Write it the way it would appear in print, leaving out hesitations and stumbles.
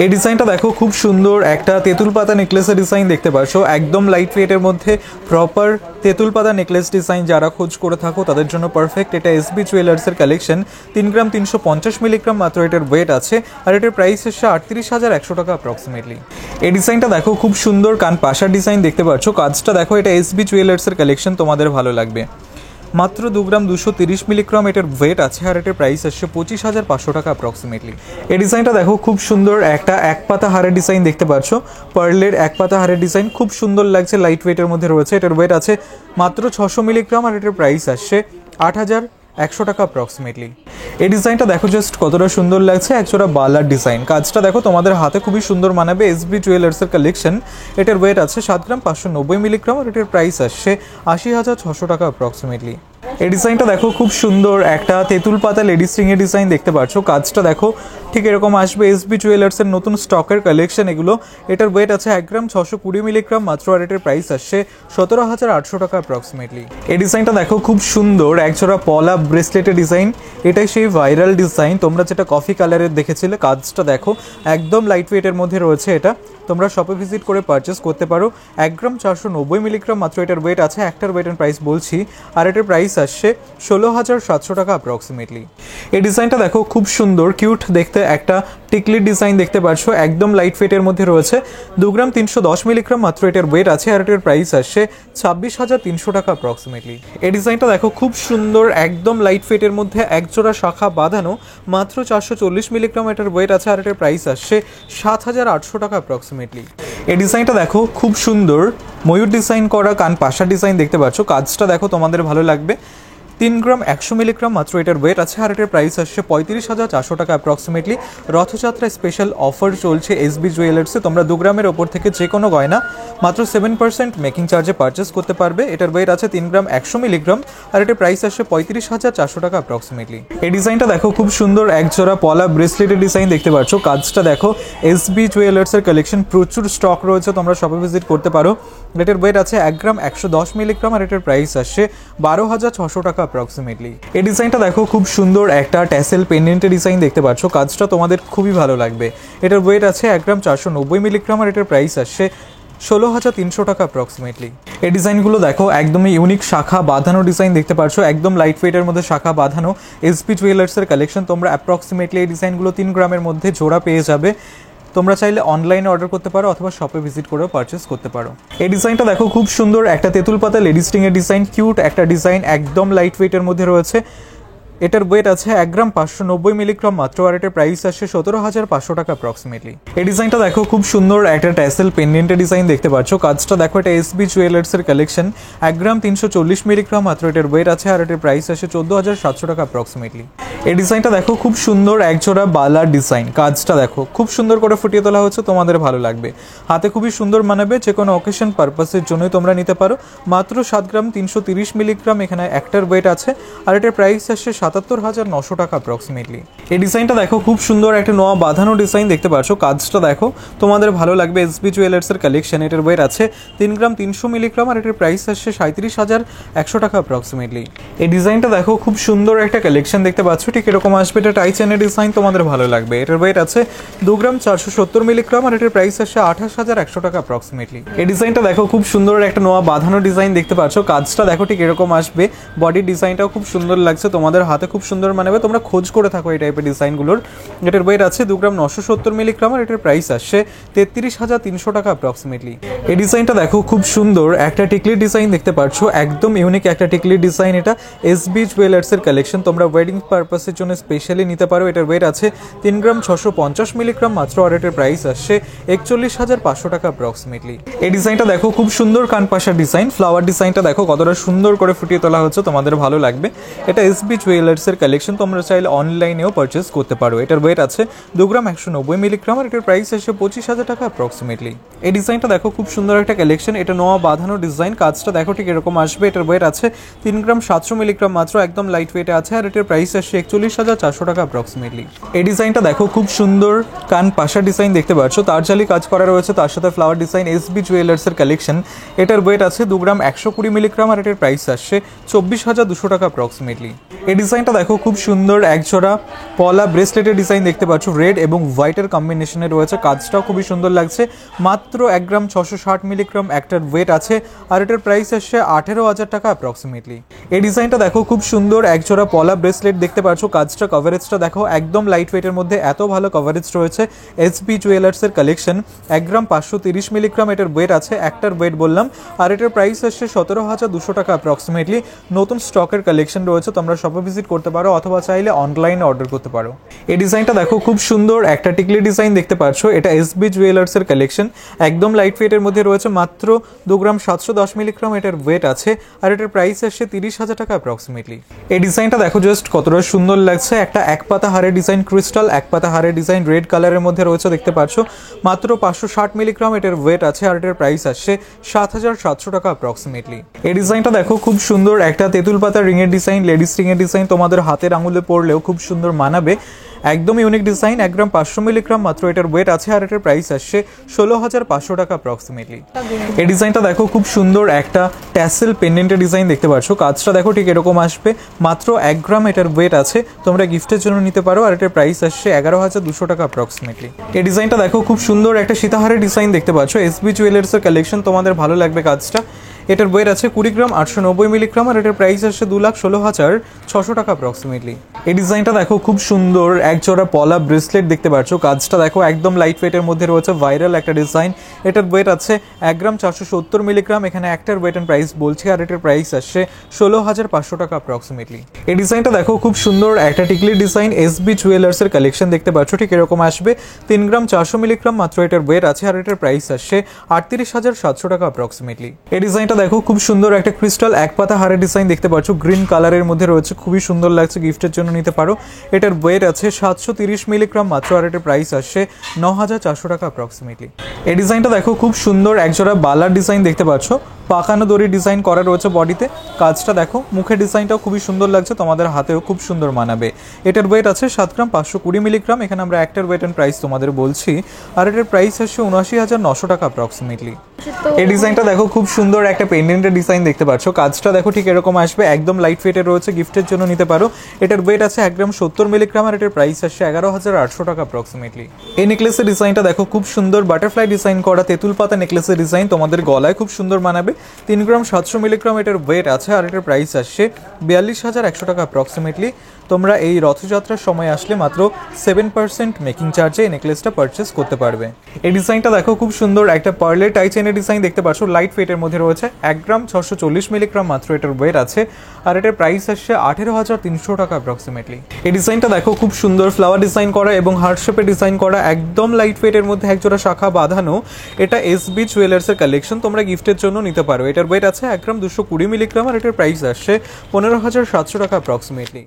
এই ডিজাইনটা দেখো খুব সুন্দর একটা তেঁতুল পাতা নেকলেসের ডিজাইন দেখতে পাচ্ছ, একদম লাইট ওয়েটের মধ্যে প্রপার তেঁতুল পাতা নেকলেস ডিজাইন যারা খোঁজ করে থাকো তাদের জন্য পারফেক্ট। এটা এসবি জুয়েলার্সের কালেকশন, 3 গ্রাম 350 মিলিগ্রাম মাত্র এটার ওয়েট আছে, আর এটার প্রাইস এসে 38,100 টাকা অ্যাপ্রক্সিমেটলি। এই ডিজাইনটা দেখো খুব সুন্দর কান পাশার ডিজাইন দেখতে পাচ্ছ, কাজটা দেখো এটা এসবি জুয়েলার্সের কালেকশন, তোমাদের ভালো লাগবে। মাত্র 2 গ্রাম 230 মিলিগ্রাম এটার ওয়েট আছে, আর এটার প্রাইস আসছে 25,500 টাকা অ্যাপ্রক্সিমেটলি। এই ডিজাইনটা দেখো খুব সুন্দর একটা এক পাতা হারের ডিজাইন দেখতে পাচ্ছ, পার্লের এক পাতা হারের ডিজাইন খুব সুন্দর লাগছে, লাইট ওয়েটের মধ্যে রয়েছে। এটার ওয়েট আছে মাত্র 600 মিলিগ্রাম, আর এটার প্রাইস আসছে 8,100 টাকা অ্যাপ্রক্সিমেটলি। এই ডিজাইনটা দেখো জাস্ট কতটা সুন্দর লাগছে, একজোড়া বালার ডিজাইন, কাজটা দেখো তোমাদের হাতে খুবই সুন্দর মানাবে। এসবি জুয়েলার্সের কালেকশন, এটার ওয়েট আছে 7 গ্রাম 590 মিলিগ্রাম, আর এটার প্রাইস আসছে 80,600 টাকা অ্যাপ্রক্সিমেটলি। এই ডিজাইনটা দেখো খুব সুন্দর একটা তেঁতুল পাতা লেডিস রিং এর ডিজাইন দেখতে পাচ্ছ, কাজটা দেখো ঠিক এরকম আসবে। এসবি জুয়েলার্সের নতুন স্টকের কালেকশন এগুলো। এটার ওয়েট আছে 1 গ্রাম 620 মিলিগ্রাম মাত্র, আর এটার প্রাইস আসছে 17,800 টাকা অ্যাপ্রক্সিমেটলি। এই ডিজাইনটা দেখো খুব সুন্দর একজোড়া পলা ব্রেসলেটের ডিজাইন, এটাই সেই ভাইরাল ডিজাইন তোমরা যেটা কফি কালারের দেখেছিলে। কাজটা দেখো একদম লাইট ওয়েটের মধ্যে রয়েছে, এটা তোমরা শপে ভিজিট করে পারচেস করতে পারো। 1 গ্রাম 490 মিলিগ্রাম মাত্র এটার ওয়েট আছে, একটার ওয়েট অ্যান্ড প্রাইস বলছি, আর এটার প্রাইস আসছে 16,700 টাকা অ্যাপ্রক্সিমেটলি। এই ডিজাইনটা দেখো খুব সুন্দর কিউট দেখতে একটা টিকলির ডিজাইন দেখতে পাচ্ছ, একদম লাইট ওয়েটের মধ্যে রয়েছে। 2 গ্রাম 310 মিলিগ্রাম মাত্র এটার ওয়েট আছে, আর এটার প্রাইস আসছে 26,300 টাকা অ্যাপ্রক্সিমেটলি। এই ডিজাইনটা দেখো খুব সুন্দর একদম লাইট ওয়েটের মধ্যে একজোড়া শাখা বাঁধানো, মাত্র 440 মিলিগ্রাম এটার ওয়েট আছে, আর এটার প্রাইস আসছে 7,800 টাকা অ্যাপ্রক্সিমেটলি। এই ডিজাইনটা দেখো খুব সুন্দর ময়ূর ডিজাইন করা কান পাশার ডিজাইন দেখতে পাচ্ছ, কাজটা দেখো তোমাদের ভালো লাগবে। 3 গ্রাম 100 মিলিগ্রাম মাত্র এটার ওয়েট আছে, আর এটার প্রাইস আসছে 35,400 টাকা অ্যাপ্রক্সিমেটলি। রথযাত্রা স্পেশাল অফার চলছে এসবি জুয়েলার্সে, তোমরা 2 গ্রামের ওপর থেকে যে কোনো গয়না মাত্র 7% মেকিং চার্জে পারচেস করতে পারবে। এটার ওয়েট আছে 3 গ্রাম 100 মিলিগ্রাম, আর এটার প্রাইস আসছে 35,400 টাকা অ্যাপ্রক্সিমেটলি। এই ডিজাইনটা দেখো খুব সুন্দর একজোড়া পলা ব্রেসলেটের ডিজাইন দেখতে পাচ্ছ, কাজটা দেখো এসবি জুয়েলার্সের কালেকশন, প্রচুর স্টক রয়েছে, তোমরা শপে ভিজিট করতে পারো। এটার ওয়েট আছে 1 গ্রাম 110 মিলিগ্রাম, আর এটার প্রাইস আসছে 12,600 টাকা অ্যাপ্রক্সিমেটলি। এই ডিজাইনটা দেখো খুব সুন্দর একটা ট্যাসেল পেন্ডেন্টের ডিজাইন দেখতে পাচ্ছ, কাজটা তোমাদের খুবই ভালো লাগবে। এটার ওয়েট আছে 1 গ্রাম 490 মিলিগ্রাম, আর এটার প্রাইস আসছে 16,300 টাকা অ্যাপ্রক্সিমেটলি। এই ডিজাইনগুলো দেখো একদমই ইউনিক শাখা বাঁধানো ডিজাইন দেখতে পাচ্ছ, একদম লাইট ওয়েটের মধ্যে শাখা বাঁধানো। এসপি জুয়েলার্সের কালেকশন, তোমরা অ্যাপ্রক্সিমেটলি এই ডিজাইনগুলো 3 গ্রামের মধ্যে জোড়া পেয়ে যাবে। তোমরা চাইলে অনলাইনে অর্ডার করতে পারো অথবা শপে ভিজিট করেও পারচেস করতে পারো। এই ডিজাইনটা দেখো খুব সুন্দর একটা তেঁতুল পাতা লেডিস রিংয়ের ডিজাইন, কিউট একটা ডিজাইন, একদম লাইট ওয়েটের মধ্যে রয়েছে। এটার ওয়েট আছে 1 গ্রাম 590 মিলিগ্রাম মাত্র, আর এটার প্রাইস আসছে 17,500 টাকা অ্যাপ্রক্সিমেটলি। এই ডিজাইনটা দেখো খুব সুন্দর একটা ট্যাসেল পেন্ডেন্টের ডিজাইন দেখতে পাচ্ছ, কাজটা দেখো এটা এসবি জুয়েলার্সের কালেকশন, 1 গ্রাম 340 মিলিগ্রাম মাত্র এটার ওয়েট আছে, আর এটার প্রাইস আসছে 14,700 টাকা অ্যাপ্রক্সিমেটলি। এই ডিজাইনটা দেখো খুব সুন্দর একজোড়া বালার ডিজাইন, কাজটা দেখো খুব সুন্দর করে ফুটিয়ে তোলা হচ্ছে, তোমাদের ভালো লাগবে। হাতে খুবই সুন্দর মানাবে, যে কোনো অকেশন পারপাসের জন্যই তোমরা নিতে পারো। মাত্র 7 গ্রাম 330 মিলিগ্রাম এখানে একটার ওয়েট আছে, আর এটার প্রাইস আসছে 77,900 টাকা অ্যাপ্রক্সিমেটলি। এই ডিজাইনটা দেখো খুব সুন্দর একটা নোয়া বাঁধানো ডিজাইন দেখতে পাচ্ছ, কাজটা দেখো তোমাদের ভালো লাগবে। এসবি জুয়েলার্সের কালেকশন, এটার ওয়েট আছে 3 গ্রাম 300 মিলিগ্রাম, আর এটার প্রাইস আসছে 37,100 টাকা অ্যাপ্রক্সিমেটলি। এই ডিজাইনটা দেখো খুব সুন্দর একটা কালেকশন দেখতে পাচ্ছ, ঠিক এরকম আসবে। এটা টাই চেনের ডিজাইন, তোমাদের ভালো লাগবে। এটার ওয়েট আছে 2 গ্রাম 470 মিলিগ্রাম, আর এটার প্রাইস আসছে 28,100 টাকা অ্যাপ্রক্সিমেটলি। এই ডিজাইনটা দেখো খুব সুন্দর একটা নোয়া বাঁধানো ডিজাইন দেখতে পাচ্ছ, কাজটা দেখো ঠিক এরকম আসবে। বডির ডিজাইনটাও খুব সুন্দর লাগছে, তোমাদের হাতে খুব সুন্দর মানাবে, তোমরা খোঁজ করে থাকো এই টাইপের ডিজাইনগুলোর। এটার ওয়েট আছে 2 গ্রাম 970 মিলিগ্রাম, আর এটার প্রাইস আসছে 33,300 টাকা অ্যাপ্রক্সিমেটলি। এই ডিজাইনটা দেখো খুব সুন্দর একটা টিকলির ডিজাইন দেখতে পাচ্ছ, একদম ইউনিক একটা টিকলির ডিজাইন। এটা এসবি জুয়েলার্সের কালেকশন, তোমরা ওয়েডিং পারপাসের জন্য স্পেশালি নিতে পারো। এটার ওয়েট আছে 3 গ্রাম 650 মিলিগ্রাম মাত্র, আর এটার প্রাইস আসছে 41,500 টাকা অ্যাপ্রক্সিমেটলি। এই ডিজাইনটা দেখো খুব সুন্দর কানপাশা ডিজাইন, ফ্লাওয়ার ডিজাইনটা দেখো কতটা সুন্দর করে ফুটিয়ে তোলা হচ্ছে, তোমাদের ভালো লাগবে। এটা এসবি জুয়েলার্সের কালেকশন, তোমরা চাইলে অনলাইনেও পারচেস করতে পারো। এটার ওয়েট আছে 2 গ্রাম 190 মিলিগ্রাম, আর এটার প্রাইস আসছে 25,000 টাকা অ্যাপ্রক্সিমেটলি। এই ডিজাইনটা দেখো খুব সুন্দর একটা কালেকশন, এটা নোয়া বাঁধানো ডিজাইন, কাজটা দেখো ঠিক এরকম আসবে। এটার ওয়েট আছে 3 গ্রাম 700 মিলিগ্রাম মাত্র, একদম লাইট ওয়েটে আছে, আর এটার প্রাইস আসছে 41,400 টাকা অ্যাপ্রক্সিমেটলি। এই ডিজাইনটা দেখো খুব সুন্দর কান পাশা ডিজাইন দেখতে পাচ্ছ, তার জালি কাজ করা রয়েছে, তার সাথে ফ্লাওয়ার ডিজাইন। এসবি জুয়েলার্সের কালেকশন, এটার ওয়েট আছে 2 গ্রাম 120 মিলিগ্রাম, আর এটার প্রাইস আসছে 24,200 টাকা অ্যাপ্রক্সিমেটলি। এই ডিজাইনটা দেখো খুব সুন্দর একজোড়া পলা ব্রেসলেটের ডিজাইন দেখতে পাচ্ছ, রেড এবং হোয়াইটের কম্বিনেশনে রয়েছে। কাজটাও খুবই সুন্দর লাগছে। মাত্র 1 গ্রাম 660 মিলিগ্রাম একটার ওয়েট আছে আর এটার প্রাইস আসছে 18,000 টাকা অ্যাপ্রক্সিমেটলি। এই ডিজাইনটা দেখো খুব সুন্দর একজোড়া পলা ব্রেসলেট দেখতে পাচ্ছ। কাজটা কভারেজটা দেখো একদম লাইট ওয়েটের মধ্যে এত ভালো কভারেজ রয়েছে। এসবি জুয়েলার্সের কালেকশন 1 গ্রাম 530 মিলিগ্রাম এটার ওয়েট আছে, একটার ওয়েট বললাম, আর এটার প্রাইস আসছে 17,200 টাকা অ্যাপ্রক্সিমেটলি। নতুন স্টকের কালেকশন রয়েছে, তোমরা শপে ভিজিট করতে পারো অথবা চাইলে অনলাইনে অর্ডার করতে পারো। এই ডিজাইনটা দেখো খুব সুন্দর একটা টিকলি ডিজাইন দেখতে পাচ্ছ। এটা এসবি জুয়েলার্সের কালেকশন, একদম লাইট ওয়েটের মধ্যে রয়েছে। মাত্র 2 গ্রাম 710 মিলিগ্রাম এটার ওয়েট আছে আর এটার প্রাইস আসছে 30,000 টাকা অ্যাপ্রক্সিমেটলি। এই ডিজাইনটা দেখো জাস্ট কতটা সুন্দর লাগছে। একটা এক পাতা হারের ডিজাইন, ক্রিস্টাল এক পাতা হারের ডিজাইন রেড কালারের মধ্যে রয়েছে দেখতে পাচ্ছ। মাত্র 560 মিলিগ্রাম এটার ওয়েট আছে আর এটার প্রাইস আসছে 7,700 টাকা অ্যাপ্রক্সিমেটলি। এই ডিজাইনটা দেখো খুব সুন্দর একটা তেঁতুল পাতা রিংয়ের ডিজাইন, লেডিস রিংয়ের ডিজাইন, তোমাদের হাতের আঙুলে পড়লেও খুব সুন্দর মানাবে। একদম ইউনিক ডিজাইন, 1 গ্রাম 500 মিলিগ্রাম মাত্র এটার ওয়েট আছে আর এটার প্রাইস আসছে 16,500 টাকা অ্যাপ্রক্সিমেটলি। এই ডিজাইনটা দেখো খুব সুন্দর একটা ট্যাসেল পেন্ডেন্টের ডিজাইন দেখতে পাচ্ছ। কাজটা দেখো ঠিক এরকম আসবে। মাত্র 1 গ্রাম এটার ওয়েট আছে, তোমরা গিফটের জন্য নিতে পারো আর এটার প্রাইস আসছে 11,200 টাকা অ্যাপ্রক্সিমেটলি। এই ডিজাইনটা দেখো খুব সুন্দর একটা সীতাহারের ডিজাইন দেখতে পাচ্ছ। এসবি জুয়েলার্সের কালেকশন, তোমাদের ভালো লাগবে কাজটা। এটার ওয়েট আছে 20 গ্রাম 890 মিলিগ্রাম আর এটার প্রাইস আসছে 2,16,600 টাকা অ্যাপ্রক্সিমেটলি। এই ডিজাইনটা দেখো খুব সুন্দর একজোড়া পলা ব্রেসলেট দেখতে পাচ্ছ। কাজটা দেখো একদম লাইট ওয়েটের মধ্যে রয়েছে, ভাইরাল একটা ডিজাইন। এটার ওয়েট আছে 1 গ্রাম 470 মিলিগ্রাম, এখানে একটার ওয়েট অ্যান্ড প্রাইস বলছি আর এটার প্রাইস আসছে 16,500 টাকা অ্যাপ্রক্সিমেটলি। এই ডিজাইনটা দেখো খুব সুন্দর একটা টিকলি ডিজাইন, এসবি জুয়েলার্সের কালেকশন দেখতে পাচ্ছ। ঠিক এরকম আসবে। 3 গ্রাম 400 মিলিগ্রাম মাত্র এটার ওয়েট আছে আর এটার প্রাইস আসছে 38,700 টাকা অ্যাপ্রক্সিমেটলি। এই ডিজাইনটা দেখো খুব সুন্দর একটা ক্রিস্টাল এক পাতা হারের ডিজাইন দেখতে পাচ্ছ, গ্রিন কালারের মধ্যে রয়েছে, খুবই সুন্দর লাগছে, গিফটের জন্য নিতে পারো। এটার ওয়েট আছে 730 মিলিগ্রাম মাত্র আর এটার প্রাইস আসছে 9,400 টাকা অ্যাপ্রক্সিমেটলি। এই ডিজাইনটা দেখো খুব সুন্দর একজোড়া বালার ডিজাইন দেখতে পাচ্ছ, পাকানো দড়ি ডিজাইন করা রয়েছে বডিতে। কাজটা দেখো, মুখের ডিজাইনটাও খুবই সুন্দর লাগছে, তোমাদের হাতেও খুব সুন্দর মানাবে। এটার ওয়েট আছে 7 গ্রাম 520 মিলিগ্রাম, এখানে আমরা একটার ওয়েট অ্যান্ড প্রাইস তোমাদের বলছি আর এটার প্রাইস আসছে 79,900 টাকা অ্যাপ্রক্সিমেটলি। এই ডিজাইনটা দেখো খুব সুন্দর একটা পেন্ডেন্টের ডিজাইন দেখতে পাচ্ছ। কাজটা দেখো ঠিক এরকম আসবে, একদম লাইট ওয়েটের রয়েছে, গিফটের জন্য নিতে পারো। এটার ওয়েট আছে 1 গ্রাম 70 মিলিগ্রাম আর এটার প্রাইস আসছে 11,800 টাকা অ্যাপ্রক্সিমেটলি। এই নেকলেসের ডিজাইনটা দেখো খুব সুন্দর বাটারফ্লাই ডিজাইন করা তেঁতুল পাতা নেকলেসের ডিজাইন, তোমাদের গলায় খুব সুন্দর মানাবে। 3 গ্রাম 700 মিলিগ্রাম এটার ওয়েট আছে আর এটার প্রাইস আসছে 42,100 টাকা অ্যাপ্রক্সিমেটলি। তোমরা এই রথযাত্রার সময় আসলে মাত্র 7% মেকিং চার্জে এই নেকলেসটা পারচেস করতে পারবে। এই ডিজাইনটা দেখো খুব সুন্দর একটা পার্লের টাই চেনের ডিজাইন দেখতে পাচ্ছ, লাইট ওয়েটের মধ্যে রয়েছে। 1 গ্রাম 640 মিলিগ্রাম মাত্র এটার ওয়েট আছে আর এটার প্রাইস আসছে 18,300 টাকা অ্যাপ্রক্সিমেটলি। এই ডিজাইনটা দেখো খুব সুন্দর ফ্লাওয়ার ডিজাইন করা এবং হার্ট শেপে ডিজাইন করা, একদম লাইট ওয়েটের মধ্যে একজোড়া শাখা বাঁধানো। এটা এসবি জুয়েলার্সের কালেকশন, তোমরা গিফটের জন্য নিতে পারো। এটার ওয়েট আছে 1 গ্রাম 220 মিলিগ্রাম আর এটার প্রাইস আসছে 15,700 টাকা অ্যাপ্রক্সিমেটলি।